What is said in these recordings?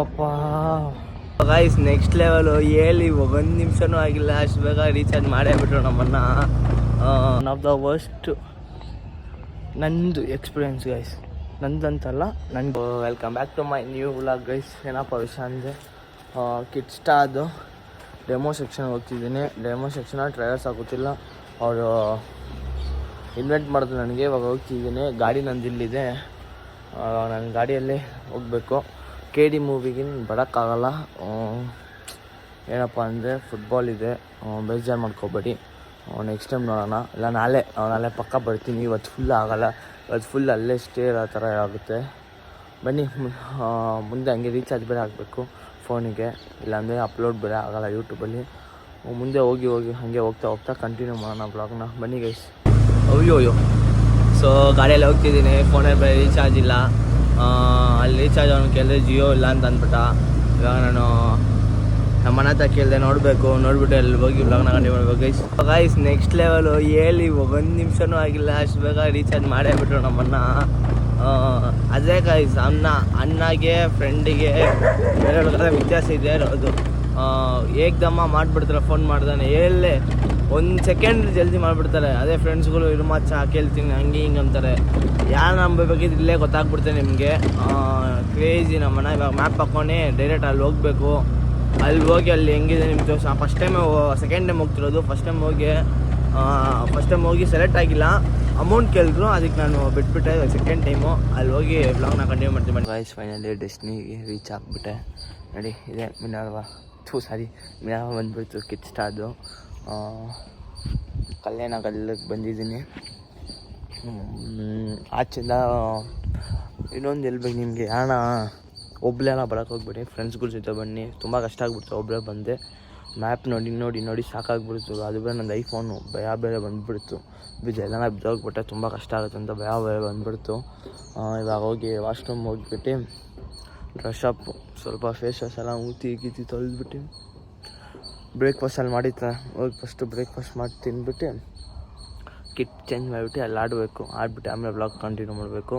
ಅಪ್ಪ guys next level ಹೇಳಿ 1 ನಿಮಿಷನೂ ಆಗಿಲ್ಲ, ಅಷ್ಟು ಬೇಗ ರೀಚಾರ್ಜ್ ಮಾಡೇ ಬಿಟ್ರು ನಮ್ಮನ್ನ. ಒನ್ ಆಫ್ ದ ವರ್ಸ್ಟ್ ನಂದು ಎಕ್ಸ್ಪೀರಿಯನ್ಸ್ ಗೈಸ್, ನಂದಂತಲ್ಲ ನನಗೆ. Welcome back to my new vlog guys. ಏನಪ್ಪ ವಿಷಯ ಅಂದರೆ ಕಿಡ್ಸ್ಟಾದು ಡೆಮೋ ಸೆಕ್ಷನ್ ಹೋಗ್ತಿದ್ದೀನಿ. ಡೆಮೋ ಸೆಕ್ಷನಲ್ಲಿ ಟ್ರಯಲ್ಸ್ ಆಗೋತಿಲ್ಲ, ಅವರು ಇನ್ವೈಟ್ ಮಾಡಿದ್ರು ನನಗೆ. ಇವಾಗ ಹೋಗ್ತಿದ್ದೀನಿ, ಗಾಡಿ ನಂದಿಲ್ಲಿದೆ, ನನ್ನ ಗಾಡಿಯಲ್ಲೇ ಹೋಗಬೇಕು. KD ಮೂವಿಗೆ ಬರೋಕ್ಕಾಗಲ್ಲ. ಏನಪ್ಪ ಅಂದರೆ ಫುಟ್ಬಾಲ್ ಇದೆ, ಬೇಜಾರು ಮಾಡ್ಕೋಬೇಡಿ. ನೆಕ್ಸ್ಟ್ ಟೈಮ್ ನೋಡೋಣ, ಇಲ್ಲ ನಾಳೆ ಪಕ್ಕ ಬರ್ತೀನಿ. ಇವತ್ತು ಫುಲ್ ಆಗೋಲ್ಲ, ಇವತ್ತು ಫುಲ್ ಅಲ್ಲೇ ಸ್ಟೇ ಇರೋ ಥರ ಆಗುತ್ತೆ. ಬನ್ನಿ, ಮುಂದೆ ಹಂಗೆ ರೀಚಾರ್ಜ್ ಬೇರೆ ಆಗಬೇಕು ಫೋನಿಗೆ, ಇಲ್ಲಾಂದರೆ ಅಪ್ಲೋಡ್ ಬೇರೆ ಆಗೋಲ್ಲ ಯೂಟ್ಯೂಬಲ್ಲಿ. ಮುಂದೆ ಹೋಗಿ ಹಾಗೆ ಹೋಗ್ತಾ ಕಂಟಿನ್ಯೂ ಮಾಡೋಣ ಬ್ಲಾಗ್ನ. ಬನ್ನಿ ಗೈಸ್. ಅಯ್ಯೋ ಸೊ ಗಾಡಿಯಲ್ಲಿ ಹೋಗ್ತಿದ್ದೀನಿ, ಫೋನಲ್ಲಿ ಬೇರೆ ರೀಚಾರ್ಜ್ ಇಲ್ಲ. ಅಲ್ಲಿ ರೀಚಾರ್ಜ್ ಅವನು ಕೇಳಿದ್ರೆ ಜಿಯೋ ಇಲ್ಲ ಅಂತ ಅಂದ್ಬಿಟ್ಟ. ಇವಾಗ ನಾನು ನಮ್ಮ ಮನೆ ಹತ್ರ ಕೇಳಿದೆ, ನೋಡ್ಬಿಟ್ಟು ಅಲ್ಲಿ ಹೋಗಿ ಬ್ಲಾಗ್ನ ಕಂಟಿನ್ಯೂ ಮಾಡ್ಬೇಕು ಗೈಸ್. ನೆಕ್ಸ್ಟ್ ಲೆವೆಲು ಹೇಳಿ 1 ನಿಮಿಷನೂ ಆಗಿಲ್ಲ, ಅಷ್ಟು ಬೇಗ ರೀಚಾರ್ಜ್ ಮಾಡೇ ಬಿಟ್ರು ನಮ್ಮನ್ನ. ಅದೇ ಗೈಸ್, ಅಣ್ಣಗೆ ಫ್ರೆಂಡಿಗೆ ಬೇರೆ ವ್ಯತ್ಯಾಸ ಇದೆ ಇರೋದು. ಏಕ್ದಮ್ಮ ಮಾಡಿಬಿಡ್ತಾರೆ, ಫೋನ್ ಮಾಡ್ದಾನೆ ಎಲ್ಲೇ 1 ಸೆಕೆಂಡ್ ಜಲ್ದಿ ಮಾಡಿಬಿಡ್ತಾರೆ. ಅದೇ ಫ್ರೆಂಡ್ಸ್ಗಳು ಇರು ಮಚ್ಚ ಕೇಳ್ತೀನಿ ಹಂಗೆ ಹಿಂಗೆ ಅಂತಾರೆ. ಯಾರು ನಂಬಬೇಕಿದ್ದು ಇಲ್ಲೇ ಗೊತ್ತಾಗ್ಬಿಡ್ತಾರೆ ನಿಮಗೆ. ಕ್ರೇಜಿ ನಮ್ಮನ್ನ. ಇವಾಗ ಮ್ಯಾಪ್ ಹಾಕ್ಕೊಂಡು ಡೈರೆಕ್ಟ್ ಅಲ್ಲಿ ಹೋಗಬೇಕು. ಅಲ್ಲಿ ಹೋಗಿ ಅಲ್ಲಿ ಹೆಂಗಿದೆ ನಿಮ್ಗೆ ತೋರಿಸ. ಸೆಕೆಂಡ್ ಟೈಮ್ ಹೋಗ್ತಿರೋದು. ಫಸ್ಟ್ ಟೈಮ್ ಹೋಗಿ ಸೆಲೆಕ್ಟ್ ಆಗಿಲ್ಲ, ಅಮೌಂಟ್ ಕೇಳಿದ್ರು, ಅದಕ್ಕೆ ನಾನು ಬಿಟ್ಬಿಟ್ಟೆ. ಸೆಕೆಂಡ್ ಟೈಮು ಅಲ್ಲಿ ಹೋಗಿ ಬ್ಲಾಗ್ನ ಕಂಟಿನ್ಯೂ ಮಾಡ್ತೀನಿ. ಗೈಸ್ ಫೈನಲಿ ಡೆಸ್ಟಿನಿಗೆ ರೀಚ್ ಆಗಿಬಿಟ್ಟೆ. ನೋಡಿ ಇದೆ ಮಿನಾರ್ವಾ ಬಂದುಬಿಡ್ತು ಕಿಡ್ಸ್ಟಾದು. ಕಲ್ಯಾಣಗಲ್ಲಿಗೆ ಬಂದಿದ್ದೀನಿ. ಆಚೆಯಿಂದ ಇನ್ನೊಂದು ಹೇಳ್ಬೇಕು ನಿಮಗೆ, ಯಾಣ ಒಬ್ಬಳೆಲ್ಲ ಬರೋಕ್ಕೆ ಹೋಗ್ಬೇಡಿ, ಫ್ರೆಂಡ್ಸ್ಗಳ ಜೊತೆ ಬನ್ನಿ. ತುಂಬ ಕಷ್ಟ ಆಗ್ಬಿಡ್ತು ಒಬ್ಬರೇ ಬಂದೆ. ಮ್ಯಾಪ್ ನೋಡಿ ಸಾಕಾಗ್ಬಿಡ್ತು. ಅದು ಬೇರೆ ನಂದು ಐಫೋನು ಭಯ ಬೇರೆ ಬಂದುಬಿಡ್ತು. ಎಲ್ಲ ಬಿದ್ದೋಗ್ಬಿಟ್ಟೆ, ತುಂಬ ಕಷ್ಟ ಆಗುತ್ತೆ ಅಂತ ಭಯ ಬೇರೆ ಬಂದುಬಿಡ್ತು. ಇವಾಗ ಹೋಗಿ ವಾಶ್ರೂಮ್ ಹೋಗಿಬಿಟ್ಟು ಡ್ರೆಶ್ ಅಪ್, ಸ್ವಲ್ಪ ಫೇಸ್ ವಾಶ್ ಎಲ್ಲ ಗೀತಿ ತೊಳೆದ್ಬಿಟ್ಟು ಬ್ರೇಕ್ಫಾಸ್ಟ್ ಅಲ್ಲಿ ಮಾಡಿರ್ತಾರೆ. ಹೋಗಿ ಫಸ್ಟು ಬ್ರೇಕ್ಫಾಸ್ಟ್ ಮಾಡಿ ತಿಂದ್ಬಿಟ್ಟು ಕಿಟ್ ಚೇಂಜ್ ಮಾಡಿಬಿಟ್ಟು ಅಲ್ಲಿ ಆಡ್ಬಿಟ್ಟು ಆಮೇಲೆ ಬ್ಲಾಗ್ ಕಂಟಿನ್ಯೂ ಮಾಡಬೇಕು.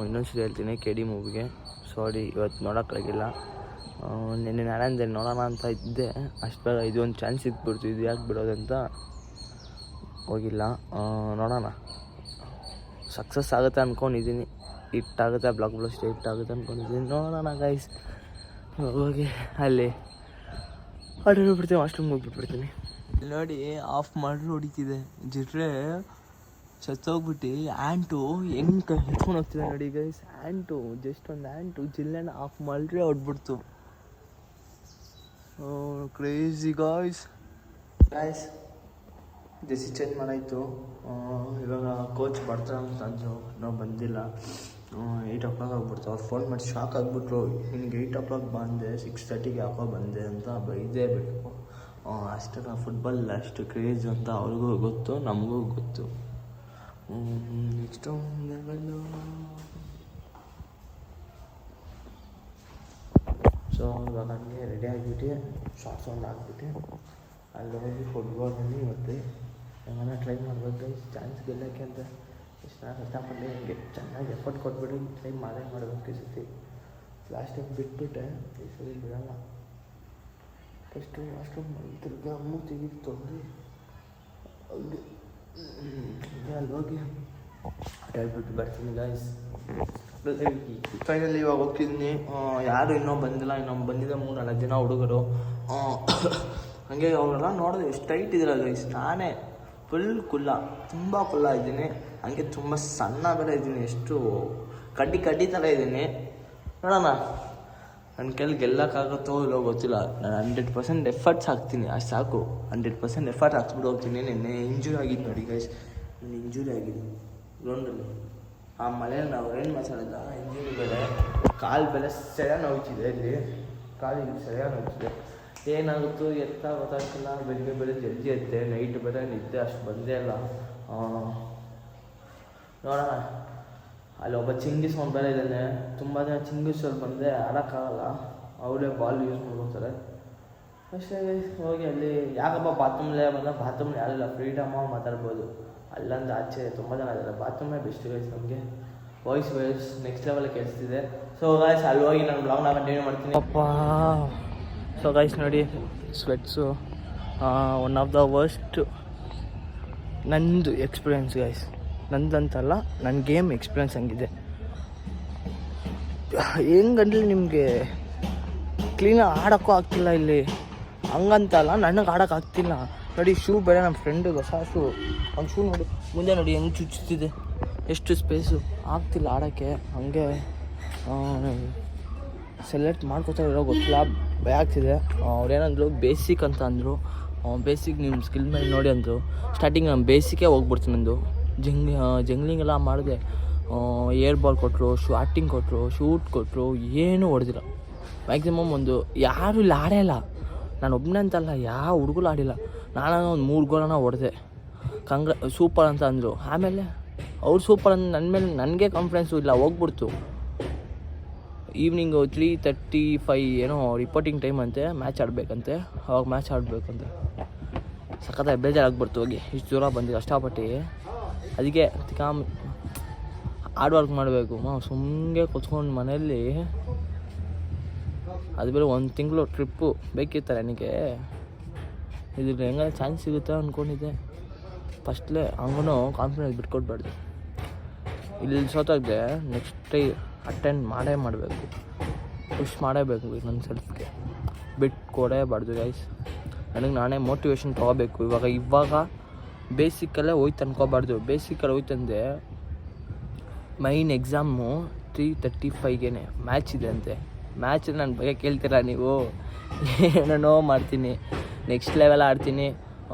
ಇನ್ನೊಂದ್ಸರಿ ಹೇಳ್ತೀನಿ, KD ಮೂವಿಗೆ ಸಾರಿ ಇವತ್ತು ನೋಡೋಕ್ಕಾಗಿಲ್ಲ. ನಿನ್ನೆ ನಾಳೆಂದೆ ನೋಡೋಣ ಅಂತ ಇದ್ದೆ, ಅಷ್ಟು ಬೇಗ ಇದೊಂದು ಚಾನ್ಸ್ ಸಿಕ್ಬಿಡ್ತು. ಇದು ಯಾಕೆ ಬಿಡೋದಂತ ಹೋಗಿಲ್ಲ. ನೋಡೋಣ, ಸಕ್ಸಸ್ ಆಗುತ್ತೆ ಅಂದ್ಕೊಂಡಿದ್ದೀನಿ. ಹಿಟ್ಟಾಗುತ್ತೆ, ಬ್ಲಾಗ್ ಹಿಟ್ಟಾಗುತ್ತೆ ಅಂದ್ಕೊಂಡಿದ್ದೀನಿ. ನೋಡೋಣ ಗೈಸ್. ಹೋಗಿ ಅಲ್ಲಿ ಆರ್ಡರ್ ಬಿಡ್ತೀನಿ, ವಾಶ್ರೂಮ್ಗೆ ಹೋಗ್ಬಿಟ್ಬಿಡ್ತೀನಿ. ನೋಡಿ ಆಫ್ ಮಾಡಿ ಹೊಡಿತಿದೆ ಜಿಟ್ರೆ ಸತ್ತೋಗ್ಬಿಟ್ಟು. ಆ್ಯಂಟು ಹೆಂಗೆ ಎತ್ಕೊಂಡು ಹೋಗ್ತಿದೆ ನೋಡಿ ಗೈಸ್. ಜಸ್ಟ್ ಒಂದು ಆ್ಯಂಟು ಜಿಲ್ಲೆನ ಆಫ್ ಮಾಡಿದ್ರೆ ಹೊಡ್ಬಿಡ್ತು. Crazy guys. ಜೆಸಿ ಚೇಂಜ್ ಮಾಡಾಯಿತು. ಇವಾಗ ಕೋಚ್ ಬರ್ತಾರೆ ಅಂತಂದರು, ನಾವು ಬಂದಿಲ್ಲ. 8 o'clock ಆಗ್ಬಿಡ್ತು. ಅವ್ರು ಫೋನ್ ಮಾಡಿ ಶಾಕ್ ಆಗಿಬಿಟ್ರು, ನಿನಗೆ 8 o'clock ಬಂದೆ, 6:30ಗೆ ಯಾಕೋ ಬಂದೆ ಅಂತ ಬೈದೇ ಬಿಟ್ಟು. ಅಷ್ಟು ಫುಟ್ಬಾಲ್ ಅಷ್ಟು ಕ್ರೇಜ್ ಅಂತ ಅವ್ರಿಗೂ ಗೊತ್ತು, ನಮಗೂ ಗೊತ್ತು. ನೆಕ್ಸ್ಟು ಸೊ ಇವಾಗ ಹಂಗೆ ರೆಡಿ ಆಗಿಬಿಟ್ಟು ಶಾರ್ಟ್ಸ್ ಒಂದು ಹಾಕ್ಬಿಟ್ಟು ಅಲ್ಲಿ ಹೋಗಿ ಫುಟ್ಬಾಲಲ್ಲಿ ಇವತ್ತು ಹೆಂಗನ ಟ್ರೈ ಮಾಡ್ಬೇಕು ಗೈಸ್. ಚಾನ್ಸ್ ಗೆಲ್ಲಕ್ಕೆ ಅಂತ ಎಷ್ಟು ನಾನು ಕಷ್ಟಪಟ್ಟು ಹಿಂಗೆ ಚೆನ್ನಾಗಿ ಎಫರ್ಟ್ ಕೊಟ್ಬಿಟ್ಟು ಟ್ರೈ ಮಾಡಬೇಕು ಈ ಸತಿ. ಲಾಸ್ಟ್ ಟೈಮ್ ಬಿಟ್ಬಿಟ್ಟೆ, ಈ ಸರಿ ಬಿಡೋಲ್ಲ. ಫಸ್ಟು ವಾಶ್ರೂಮ್ ತಿರ್ಗಾ ಮೂತಿಗೆ ತೊಗೊಂಡು ಹಂಗೆ ಅಲ್ಲಿ ಹೋಗಿ ಹೇಳ್ಬಿಟ್ಟು ಬರ್ತೀನಿ ಗೈಸ್. ಫೈನಲಿ ಇವಾಗ ಹೋಗ್ತಿದ್ದೀನಿ. ಯಾರು ಇನ್ನೂ ಬಂದಿಲ್ಲ, ಬಂದಿದ್ದ 3-4 ಜನ ಹುಡುಗರು. ಹಾಗೆ ಅವರೆಲ್ಲ ನೋಡೋದು ಎಷ್ಟು ಟೈಟ್ ಇದ್ದೀರಲ್ಲ ಗೈಸ್. ನಾನೇ ಫುಲ್ ತುಂಬ ಕುಲ್ಲ ಇದ್ದೀನಿ. ಹಂಗೆ ತುಂಬ ಸಣ್ಣ ಬೇರೆ ಇದ್ದೀನಿ, ಎಷ್ಟು ಕಡ್ಡಿ ಥರ ಇದ್ದೀನಿ. ನೋಡೋಣ ನನ್ನ ಕೈಲಿ ಗೆಲ್ಲಕ್ಕಾಗುತ್ತೋ ಇಲ್ಲೋ ಗೊತ್ತಿಲ್ಲ. ನಾನು 100% ಎಫರ್ಟ್ಸ್ ಹಾಕ್ತೀನಿ, ಅಷ್ಟು ಸಾಕು. 100% ಎಫರ್ಟ್ ಹಾಕ್ಸ್ಬಿಟ್ಟು ಹೋಗ್ತೀನಿ. ನಿನ್ನೆ ಇಂಜುರಿ ಆಗಿದ್ದು ನೋಡಿ ಗೈಸ್, ನನ್ನ ಇಂಜುರಿ ಆಗಿದೆ ಗ್ರೌಂಡಲ್ಲಿ. ಆ ಮಳೆಯಲ್ಲಿ ನಾವು ಏನು ಮಾತಾಡಿಲ್ಲ, ಇಂಜುರಿ ಬೇರೆ, ಕಾಲು ಬೆಲೆ ಸರಿಯಾಗಿ ನೋಯ್ತಿದೆ. ಇಲ್ಲಿ ಕಾಲಿಗೆ ಸರಿಯಾಗಿ ನೋಯ್ತಿದೆ. ಏನಾಗುತ್ತೋ ಎತ್ತ ಗೊತ್ತಾಗ್ತಿಲ್ಲ. ಬೆಳಿಗ್ಗೆ ಜಲ್ದಿ ಎತ್ತೆ, ನೈಟ್ ಬೇರೆ ನಿದ್ದೆ ಅಷ್ಟು ಬಂದೇ ಇಲ್ಲ. ನೋಡೋಣ. ಅಲ್ಲಿ ಒಬ್ಬ ಚಿಂಗಿಸ್ಕೊಂಡು ಬೇರೆ ಇದ್ದಾನೆ. ತುಂಬ ಜನ ಚಿಂಗಿಸೋರು ಬಂದರೆ ಆಡೋಕ್ಕಾಗಲ್ಲ, ಅವರೇ ಬಾಲ್ ಯೂಸ್ ಮಾಡ್ಕೊತಾರೆ ಅಷ್ಟೇ. ಹೋಗಿ ಅಲ್ಲಿ ಯಾಕಪ್ಪ ಬಾತ್ರೂಮ್ಲೇ ಬಂದಾಗ, ಬಾತ್ರೂಮ್ಲಿ ಯಾರಿಲ್ಲ, ಫ್ರೀಡಮಾಗಿ ಮಾತಾಡ್ಬೋದು. ಅಲ್ಲಂದು ಆಚೆ ತುಂಬ ಜನ ಇದ್ದಾರೆ. ಬಾತ್ರೂಮೇ ಬೆಸ್ಟ್ ಗೈಸ್ ನಮಗೆ. ವಾಯ್ಸ್ ನೆಕ್ಸ್ಟ್ ಲೆವೆಲ್ ಕೇಳಿಸ್ತಿದೆ. ಸೊ ಗೈಸ್ ಅಲ್ಲಿ ಹೋಗಿ ನಾನು ಬ್ಲಾಗ್ನ ಕಂಟಿನ್ಯೂ ಮಾಡ್ತೀನಿ. ಅಪ್ಪ ಸೊ ಗೈಸ್ ನೋಡಿ ಸ್ವೆಟ್ಸು ಒನ್ ಆಫ್ ದ ವರ್ಸ್ಟ್ ನಂದು ಎಕ್ಸ್ಪೀರಿಯೆನ್ಸ್ ಗೈಸ್. ನಂದಂತಲ್ಲ, ನನ್ನ ಗೇಮ್ ಎಕ್ಸ್ಪೀರಿಯೆನ್ಸ್ ಹಂಗಿದೆ. ಹೆಂಗಂದ್ರೆ ನಿಮಗೆ ಕ್ಲೀನಾಗಿ ಆಡೋಕ್ಕೂ ಆಗ್ತಿಲ್ಲ ಇಲ್ಲಿ. ಹಂಗಂತಲ್ಲ, ನನಗೆ ಆಡೋಕ್ಕಾಗ್ತಿಲ್ಲ ನೋಡಿ. ಶೂ ಬೇರೆ, ನಮ್ಮ ಫ್ರೆಂಡು ಹೊಸ ಶೂ, ಅವ್ನ ಶೂ ನೋಡಿ ಮುಂದೆ ನೋಡಿ ಹೆಂಗೆ ಚುಚ್ಚುತ್ತಿದೆ, ಎಷ್ಟು ಸ್ಪೇಸು ಆಗ್ತಿಲ್ಲ ಆಡೋಕ್ಕೆ. ಹಾಗೆ ಸೆಲೆಕ್ಟ್ ಮಾಡ್ಕೋತಾ ಇರೋ ಗೊತ್ತಿಲ್ಲ, ಭಯ ಆಗ್ತಿದೆ. ಅವ್ರೇನಂದ್ರು ಬೇಸಿಕ್ ಅಂತ ಅಂದರು. ಬೇಸಿಕ್ ನಿಮ್ಮ ಸ್ಕಿಲ್ ಮೇಲೆ ನೋಡಿ ಅಂದರು. ಸ್ಟಾರ್ಟಿಂಗ್ ನಾನು ಬೇಸಿಕೇ ಹೋಗ್ಬಿಡ್ತೀನಿ ನಂದು. ಜಂಗ್ಲಿಂಗ್ ಎಲ್ಲ ಮಾಡಿದೆ. ಏರ್ ಬಾಲ್ ಕೊಟ್ಟರು, ಶಾಟಿಂಗ್ ಕೊಟ್ಟರು, ಶೂಟ್ ಕೊಟ್ಟರು, ಏನೂ ಹೊಡೆದಿಲ್ಲ. ಮ್ಯಾಕ್ಸಿಮಮ್ ಒಂದು ಯಾರೂ ಇಲ್ಲಿ ಆಡೇ ಇಲ್ಲ. ನಾನು ಒಬ್ಬನೇ ಅಂತಲ್ಲ, ಯಾವ ಹುಡುಗರು ಆಡಿಲ್ಲ. ನಾನು ಒಂದು 3 ಗೋಲನ್ನ ಹೊಡೆದೆ. ಸೂಪರ್ ಅಂತ ಅಂದರು. ಆಮೇಲೆ ಅವ್ರು ಸೂಪರ್ ಅಂತ ನನ್ನ ಮೇಲೆ ನನಗೆ ಕಾನ್ಫಿಡೆನ್ಸು ಇಲ್ಲ, ಹೋಗ್ಬಿಡ್ತು. ಈವ್ನಿಂಗು 3:35 ಏನೋ ರಿಪೋರ್ಟಿಂಗ್ ಟೈಮ್ ಅಂತೆ, ಮ್ಯಾಚ್ ಆಡಬೇಕಂತೆ. ಅವಾಗ ಮ್ಯಾಚ್ ಆಡಬೇಕಂತೆ. ಸಖತ್ತಾಗಿ ಬೇಜಾರಾಗ್ಬಿಡ್ತು. ಹೋಗಿ ಇಷ್ಟು ದೂರ ಬಂದಿದ್ದು ಕಷ್ಟಪಟ್ಟು. ಅದಕ್ಕೆ ಹಾರ್ಡ್ ವರ್ಕ್ ಮಾಡಬೇಕು. ಸುಮ್ಮನೆ ಕೂತ್ಕೊಂಡು ಮನೆಯಲ್ಲಿ, ಅದು ಬೇರೆ 1 ತಿಂಗಳು ಟ್ರಿಪ್ಪು ಬೇಕಿತ್ತು ನನಗೆ. ಇದ್ರ ಹೆಂಗೆ ಚಾನ್ಸ್ ಸಿಗುತ್ತೆ ಅಂದ್ಕೊಂಡಿದ್ದೆ ಫಸ್ಟ್ಲೇ. ಹಂಗೂ ಕಾನ್ಫಿಡೆನ್ಸ್ ಬಿಟ್ಕೊಡ್ಬಾರ್ದು. ಇಲ್ಲಿ ಸೋತಾಗಿದೆ, ನೆಕ್ಸ್ಟ್ ಅಟೆಂಡ್ ಮಾಡಬೇಕು, ಪುಷ್ ಮಾಡಬೇಕು ನನ್ನ ಸೆಲ್ಫ್ಗೆ, ಬಿಟ್ಕೊಡೇಬಾರ್ದು ಗೈಸ್. ನನಗೆ ನಾನೇ ಮೋಟಿವೇಶನ್ ತೊಗೋಬೇಕು. ಇವಾಗ ಬೇಸಿಕಲ್ಲೇ ಹೋಯ್ತು ಅನ್ಕೋಬಾರ್ದು. ಬೇಸಿಕಲ್ಲಿ ಹೋಯ್ತಂದರೆ ಮೈನ್ ಎಕ್ಸಾಮು 3:35ಗೆ ಮ್ಯಾಚ್ ಇದೆ ಅಂತೆ. ಮ್ಯಾಚ್ ನನ್ನ ಬಗ್ಗೆ ಕೇಳ್ತೀರಾ ನೀವು? ಏನೇನೋ ಮಾಡ್ತೀನಿ, ನೆಕ್ಸ್ಟ್ ಲೆವೆಲ್ ಆಡ್ತೀನಿ.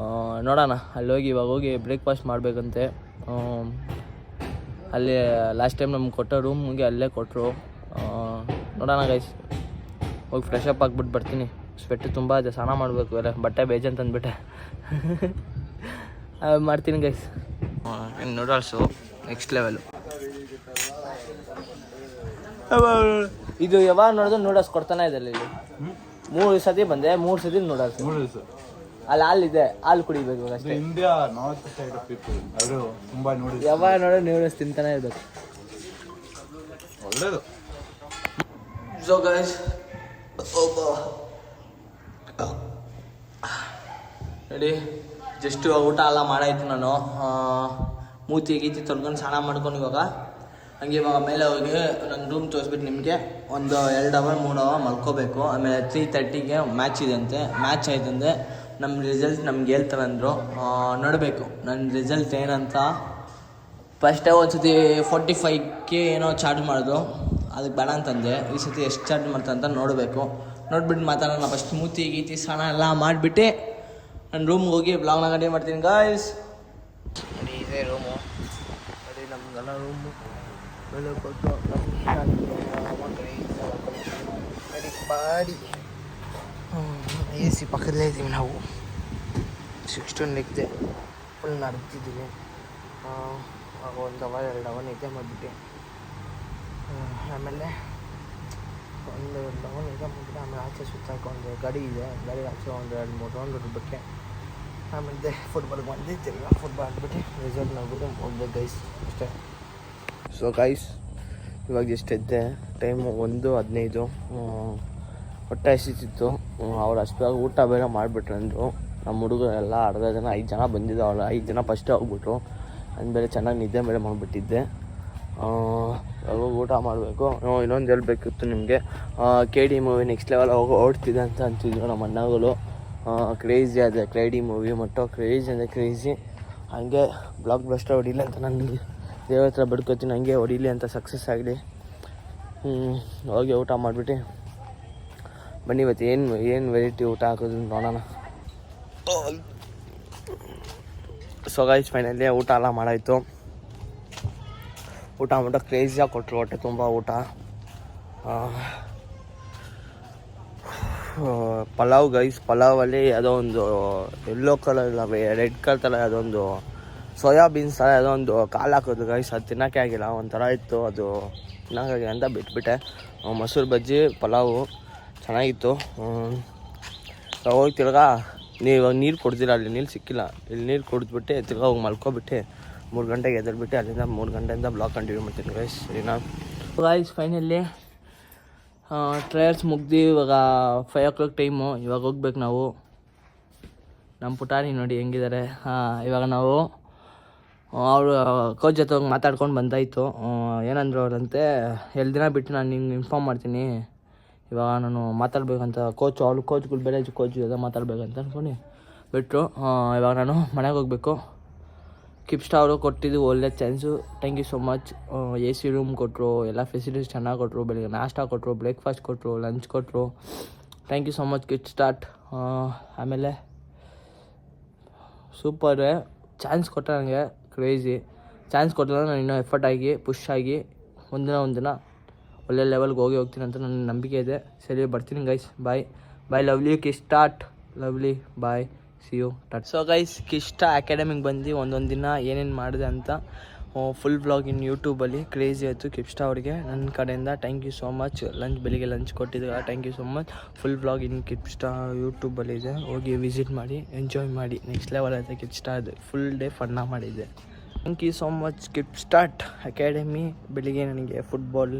ನೋಡೋಣ. ಅಲ್ಲಿ ಹೋಗಿ ಇವಾಗ ಹೋಗಿ ಬ್ರೇಕ್ಫಾಸ್ಟ್ ಮಾಡಬೇಕಂತೆ. ಅಲ್ಲಿ ಲಾಸ್ಟ್ ಟೈಮ್ ನಮ್ಗೆ ಕೊಟ್ಟೋ ರೂಮ್ಗೆ ಅಲ್ಲೇ ಕೊಟ್ಟರು. ನೋಡೋಣ ಗೈಸ್, ಹೋಗಿ ಫ್ರೆಶ್ ಅಪ್ ಆಗಿಬಿಟ್ಟು ಬರ್ತೀನಿ. ಸ್ವೆಟ್ ತುಂಬ ಇದೆ, ಸ್ನಾನ ಮಾಡಬೇಕು. ಎಲ್ಲ ಬಟ್ಟೆ ಬೇಜಂತ ಅಂದ್ಬಿಟ್ಟೆ. ಮಾಡ್ತೀನಿ ಗೈಸ್. Noodles next level. ಇದು ಯಾವಾಗ ನೋಡಿದ್ರು ನೂಡಲ್ಸ್ ಕೊಡ್ತಾನೆ ಇದೆ ಇಲ್ಲಿ. 3 ಸತಿ ಬಂದೆ, 3 ಸತಿ ನೂಡಲ್ಸ್. ಅಲ್ಲಿ ಹಾಲಿದೆ, ಹಾಲು ಕುಡಿಬೇಕು ಅಷ್ಟೇ. ಇಂಡಿಯಾ ನಾರ್ತ್ ಸೈಡ್ ಪೀಪಲ್ ಅವರು ತುಂಬಾ ನೋಡಿ ಯಾವಾಗ ನೋಡೋ ನೂಡಲ್ಸ್ ತಿಂತಾನೆ ಇರ್ಬೇಕು. ಒಳ್ಳೇದು. ಸೊ ಗೈಸ್, ನೋಡಿ ಜಸ್ಟ್ ಊಟ ಎಲ್ಲ ಮಾಡಾಯ್ತು. ನಾನು ಮೂತಿ ಗೀತಿ ತೊಳ್ಕೊಂಡು ಸ್ನಾನ ಮಾಡ್ಕೊಂಡು ಇವಾಗ ಮೇಲೆ ಹೋಗಿ ನನ್ನ ರೂಮ್ ತೋರಿಸ್ಬಿಟ್ಟು ನಿಮಗೆ ಒಂದು 2 ಅವರ್ 3 ಅವರ್ ಮಲ್ಕೋಬೇಕು. ಆಮೇಲೆ 3:30ಗೆ ಮ್ಯಾಚ್ ಇದೆ ಅಂತೆ. ಮ್ಯಾಚ್ ಆಯ್ತಂದರೆ ನಮ್ಮ ರಿಸಲ್ಟ್ ನಮ್ಗೆ ಹೇಳ್ತಾರಂದರು. ನೋಡಬೇಕು ನನ್ನ ರಿಸಲ್ಟ್ ಏನಂತ. ಫಸ್ಟೇ ಒಂದು ಸತಿ 45K ಏನೋ ಚಾರ್ಜ್ ಮಾಡಿದ್ರು, ಅದಕ್ಕೆ ಬೇಡ ಅಂತಂದೆ. ಈ ಸತಿ ಎಷ್ಟು ಚಾರ್ಜ್ ಮಾಡ್ತಾರೆ ಅಂತ ನೋಡಬೇಕು. ನೋಡ್ಬಿಟ್ಟು ಮಾತಾಡೋಣ. ಫಸ್ಟ್ ಮೂತಿ ಗೀತಿ ಸ್ನಾನ ಎಲ್ಲ ಮಾಡಿಬಿಟ್ಟು ನನ್ನ ರೂಮ್ಗೆ ಹೋಗಿ ಬ್ಲಾಗ್ನ ಕಂಟಿನ್ಯೂ ಮಾಡ್ತೀನಿ ಗಾಯ್ಸ್. ನೋಡಿ ಇದೇ ರೂಮು, ನೋಡಿ ನಮ್ದೆಲ್ಲ ರೂಮು ಬೆಲೆ ಕೊಟ್ಟು ಬಾಡಿ AC ಪಕ್ಕದಲ್ಲೇ ಇದ್ದೀವಿ ನಾವು. 16 ನೆಕ್ದೆ ಫುಲ್ ನಡ್ತಿದ್ದೀವಿ. ಆಗ 1 ಅವರ್ 2 ಅವರ್ ನಿದ್ದೆ ಮಾಡಿಬಿಟ್ಟು ಆಮೇಲೆ 1 ಅವರ್ ನಿದ್ದೆ ಮಾಡಿಬಿಟ್ಟು ಆಮೇಲೆ ಆಚೆ ಸುತ್ತಾಕೊಂಡು ಗಾಡಿ ಇದೆ, ಗಾಡಿ ಆಚೆ 1 2 3 ರೌಂಡ್ ಹೊಡ್ಬಿಟ್ಟೆ. ಆಮೇಲೆ ಫುಟ್ಬಾಲ್ಗೆ ಬಂದಿದ್ದಿಲ್ಲ, ಫುಟ್ಬಾಲ್ ಆಡ್ಬಿಟ್ಟು ರಿಸಲ್ಟ್ ನೋಡ್ಬಿಟ್ಟು ಹೋಗ್ಬೇಕು ಗೈಸ್ ಅಷ್ಟೇ. ಸೊ ಗೈಸ್, ಇವಾಗ ಎಷ್ಟೈತೆ ಟೈಮು 1:15. ಹೊಟ್ಟೆ ಹಸಿತಿತ್ತು. ಅವ್ರು ಅಷ್ಟಾಗಿ ಊಟ ಬೇರೆ ಮಾಡಿಬಿಟ್ರು ಅಂದರು. ನಮ್ಮ ಹುಡುಗರೆಲ್ಲ ಅರ್ಧ ಜನ 5 ಜನ ಬಂದಿದ್ದು. ಅವ್ರು 5 ಜನ ಫಸ್ಟೇ ಹೋಗ್ಬಿಟ್ರು. ನಾನು ಬೇರೆ ಚೆನ್ನಾಗಿ ನಿದ್ದೆ ಬೇರೆ ಮಾಡಿಬಿಟ್ಟಿದ್ದೆ. ಇವಾಗ ಊಟ ಮಾಡಬೇಕು. ಇನ್ನೊಂದು ಹೇಳ್ಬೇಕಿತ್ತು ನಿಮಗೆ, KD ಮೂವಿ ನೆಕ್ಸ್ಟ್ ಲೆವೆಲ್ ಓಡ್ತಿದೆ ಅಂತ ಅಂತಿದ್ರು ನಮ್ಮ ಅಣ್ಣಗಳು. ಕ್ರೇಜಿ ಅದೇ KD ಮೂವಿ ಮಟ್ಟ ಕ್ರೇಜಿ ಅಂದರೆ ಕ್ರೇಜಿ. ಹಾಗೆ ಬ್ಲಾಕ್ ಬಸ್ಟರ್ ಹೊಡಿಲಿ ಅಂತ ನನಗೆ ದೇವ್ರ ಹತ್ರ ಬಿಡ್ಕೊತೀನಿ, ಹಂಗೆ ಹೊಡಿಲಿ ಅಂತ ಸಕ್ಸಸ್ ಆಗಲಿ. ಹೋಗಿ ಊಟ ಮಾಡಿಬಿಟ್ಟು ಬನ್ನಿ. ಇವತ್ತು ಏನು ವೆರೈಟಿ ಊಟ ಹಾಕೋದು ನೋಡೋಣ. ಸೊ ಗೈಸ್, ಫೈನಲಿ ಊಟ ಎಲ್ಲ ಮಾಡಾಯಿತು. ಊಟ ಕ್ರೇಜಿಯಾಗಿ ಕೊಟ್ಟರು, ಹೊಟ್ಟೆ ತುಂಬ ಊಟ. ಪಲಾವ್ ಗೈಸ್, ಪಲಾವಲ್ಲಿ ಯಾವುದೋ ಒಂದು ಯೆಲ್ಲೋ ಕಲರ್ ಇಲ್ಲ, ರೆಡ್ ಕಲರ್ ಥರ ಯಾವುದೊಂದು ಸೋಯಾಬೀನ್ಸ್ ಥರ ಯಾವುದೋ ಒಂದು ಕಾಲು ಹಾಕೋದು ಗೈಸ್. ಅದು ತಿನ್ನೋಕ್ಕೆ ಆಗಿಲ್ಲ, ಒಂಥರ ಇತ್ತು. ಅದು ತಿನ್ನೋಕ್ಕಾಗಿಲ್ಲ ಅಂತ ಬಿಟ್ಬಿಟ್ಟೆ. ಮೊಸರು ಬಜ್ಜಿ ಪಲಾವು ಚೆನ್ನಾಗಿತ್ತು. ಹೋಗಿ ತಿರ್ಗಾ ಇವಾಗ ನೀರು ಕೊಡ್ತೀರ, ಅಲ್ಲಿ ನೀರು ಸಿಕ್ಕಿಲ್ಲ. ಇಲ್ಲಿ ನೀರು ಕುಡಿದ್ಬಿಟ್ಟು ತಿರ್ಗಾ ಹೋಗಿ ಮಲ್ಕೊಬಿಟ್ಟು 3 ಗಂಟೆಗೆ ಎದ್ಬಿಟ್ಟು ಅಲ್ಲಿಂದ 3 ಗಂಟೆಯಿಂದ ಬ್ಲಾಗ್ ಕಂಟಿನ್ಯೂ ಮಾಡ್ತೀನಿ ಗೈಸ್. ಸರಿನಾ ಗೈಸ್? ಫೈನಲಿ ಟ್ರಯಲ್ಸ್ ಮುಗ್ದು ಇವಾಗ 5 o'clock ಟೈಮು. ಇವಾಗ ಹೋಗ್ಬೇಕು ನಾವು. ನಮ್ಮ ಪುಟಾಣಿ ನೋಡಿ ಹೆಂಗಿದ್ದಾರೆ. ಇವಾಗ ನಾವು ಅವರು ಕೋಚ್ ಜೊತೆ ಹೋಗಿ ಮಾತಾಡ್ಕೊಂಡು ಬಂದಾಯಿತು. ಏನಂದ್ರು ಅವರಂತೆ 2 ದಿನ ಬಿಟ್ಟು ನಾನು ನಿಮ್ಗೆ ಇನ್ಫಾರ್ಮ್ ಮಾಡ್ತೀನಿ, ಇವಾಗ ನಾನು ಮಾತಾಡ್ಬೇಕಂತ ಕೋಚ್ಗಳು ಬೇರೆ ಕೋಚ್ ಜೊತೆ ಮಾತಾಡ್ಬೇಕಂತ ಅಂದ್ಕೊಂಡು ಬಿಟ್ಟರು. ಇವಾಗ ನಾನು ಮನೆಗೆ ಹೋಗಬೇಕು. ಕಿಪ್ಸ್ಟಾ ಅವರು ಕೊಟ್ಟಿದ್ದು ಒಳ್ಳೆ chance. Thank you so much. AC room ಕೊಟ್ಟರು, ಎಲ್ಲ ಫೆಸಿಲಿಟೀಸ್ ಚೆನ್ನಾಗಿ ಕೊಟ್ಟರು, ಬೆಳಿಗ್ಗೆ ನಾಷ್ಟ ಕೊಟ್ಟರು, ಬ್ರೇಕ್ಫಾಸ್ಟ್ ಕೊಟ್ಟರು, ಲಂಚ್ ಕೊಟ್ಟರು. Thank you so much Kickstart. ಆಮೇಲೆ ಸೂಪರೇ ಚಾನ್ಸ್ ಕೊಟ್ಟರೆ ನನಗೆ ಕ್ರೇಜಿ. ಚಾನ್ಸ್ ಕೊಟ್ಟರೆ ನಾನು ಇನ್ನೂ ಎಫರ್ಟ್ ಆಗಿ ಪುಷ್ ಆಗಿ ಒಂದಿನ ಒಳ್ಳೆ ಲೆವೆಲ್ಗೆ ಹೋಗ್ತೀನಿ ಅಂತ ನನ್ನ ನಂಬಿಕೆ ಇದೆ. ಸರಿ, ಬರ್ತೀನಿ guys. Bye lovely Kickstart. Lovely bye, see you. So guys, ಕಿಸ್ಟಾ ಅಕಾಡೆಮಿಗೆ ಬಂದು ಒಂದೊಂದು ದಿನ ಏನೇನು ಮಾಡಿದೆ ಅಂತ ಫುಲ್ ವ್ಲಾಗ್ ಇನ್ ಯೂಟ್ಯೂಬಲ್ಲಿ ಕ್ರೇಜಿ ಆಯಿತು ಕಿಪ್ಸ್ಟಾ ಅವ್ರಿಗೆ ನನ್ನ ಕಡೆಯಿಂದ. Thank you so much. ಬೆಳಿಗ್ಗೆ ಲಂಚ್ ಕೊಟ್ಟಿದ್ದೆ. Thank you so much. Full vlog in Kipsta ಯೂಟ್ಯೂಬಲ್ಲಿದೆ, ಹೋಗಿ ವಿಸಿಟ್ ಮಾಡಿ, ಎಂಜಾಯ್ ಮಾಡಿ. ನೆಕ್ಸ್ಟ್ ಲೆವೆಲ್ ಆಯಿತು ಕಿಪ್ಸ್ಟಾ. ಅದು ಫುಲ್ ಡೇ ಫನ್ನಾಗಿ ಮಾಡಿದ್ದೆ. Thank you so much Kickstart Academy. ಬೆಳಿಗ್ಗೆ ನನಗೆ ಫುಟ್ಬಾಲ್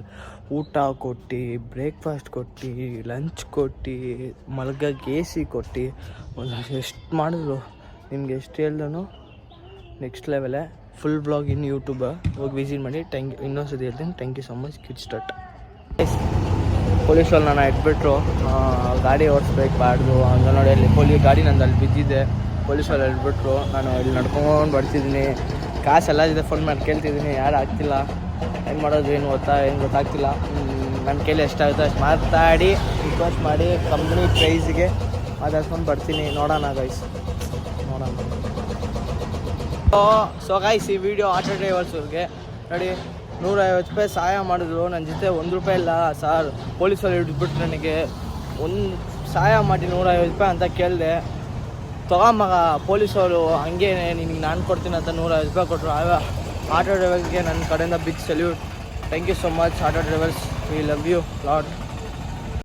ಊಟ ಕೊಟ್ಟು, ಬ್ರೇಕ್ಫಾಸ್ಟ್ ಕೊಟ್ಟು, ಲಂಚ್ ಕೊಟ್ಟು, ಮಲ್ಗಕ್ಕೆ AC ಕೊಟ್ಟು, ಎಷ್ಟು ಮಾಡಿದ್ರು ನಿಮ್ಗೆ ಎಷ್ಟು ಹೇಳ್ದನು ನೆಕ್ಸ್ಟ್ ಲೆವೆಲೇ. ಫುಲ್ ಬ್ಲಾಗ್ ಇನ್ ಯೂಟ್ಯೂಬ್, ಹೋಗಿ ವಿಸಿಟ್ ಮಾಡಿ. Thank you. ಇನ್ನೊಂದ್ಸತಿ ಹೇಳ್ತೀನಿ, thank you so much Kickstart. ಪೊಲೀಸಲ್ಲಿ ನಾನು ಇಟ್ಬಿಟ್ರು, ಗಾಡಿ ಓಡಿಸ್ಬೇಕಬಾರ್ದು ಅಂತ ನೋಡಿ. ಅಲ್ಲಿ ಗಾಡಿ ನಂದು ಅಲ್ಲಿ ಬಿದ್ದಿದ್ದೆ, ಪೊಲೀಸಲ್ಲಿ ಇಟ್ಬಿಟ್ರು. ನಾನು ಇಲ್ಲಿ ನಡ್ಕೊಂಡು ಬರ್ತಿದ್ದೀನಿ, ಕಾಸೆಲ್ಲ ಇದೆ, ಫೋನ್ ಮಾಡಿ ಕೇಳ್ತಿದ್ದೀನಿ, ಯಾರು ಆಗ್ತಿಲ್ಲ. ಏನು ಮಾಡೋದು ಏನು ಗೊತ್ತಾಗ್ತಿಲ್ಲ. ನನ್ನ ಕೈಲಿ ಎಷ್ಟಾಗುತ್ತೆ ಅಷ್ಟು ಮಾತಾಡಿ ರಿಕ್ವೆಸ್ಟ್ ಮಾಡಿ ಕಂಪ್ನಿ ಪ್ರೈಸ್ಗೆ ಮಾತಾಡ್ಕೊಂಡು ಬರ್ತೀನಿ. ನೋಡೋಣ ಗೈಸ್, ನೋಡೋಣ. ಸೊ ಗೈಸ್, ಈ ವಿಡಿಯೋ ಆಟೋ ಡ್ರೈವರ್ಸ್ವ್ರಿಗೆ ನೋಡಿ, 150 ರೂಪಾಯಿ ಸಹಾಯ ಮಾಡಿದ್ರು. ನನ್ನ ಜೊತೆ 1 ರೂಪಾಯಿ ಇಲ್ಲ ಸರ್, ಪೊಲೀಸಲ್ಲಿ ಹಿಡಿದ್ಬಿಟ್ಟು ನನಗೆ ಒಂದು ಸಹಾಯ ಮಾಡಿ 150 ರೂಪಾಯಿ ಅಂತ ಕೇಳಿದೆ. ತಗೊಂಬಗ ಪೊಲೀಸವರು ಹಂಗೇ ನಿನಗೆ ನಾನು ಕೊಡ್ತೀನಿ ಅಂತ 150 ರೂಪಾಯಿ ಕೊಟ್ಟರು. ಆಟೋ ಡ್ರೈವರ್ಗೆ ನನ್ನ ಕಡೆಯಿಂದ big salute. Thank you so much auto drivers. We love you lot.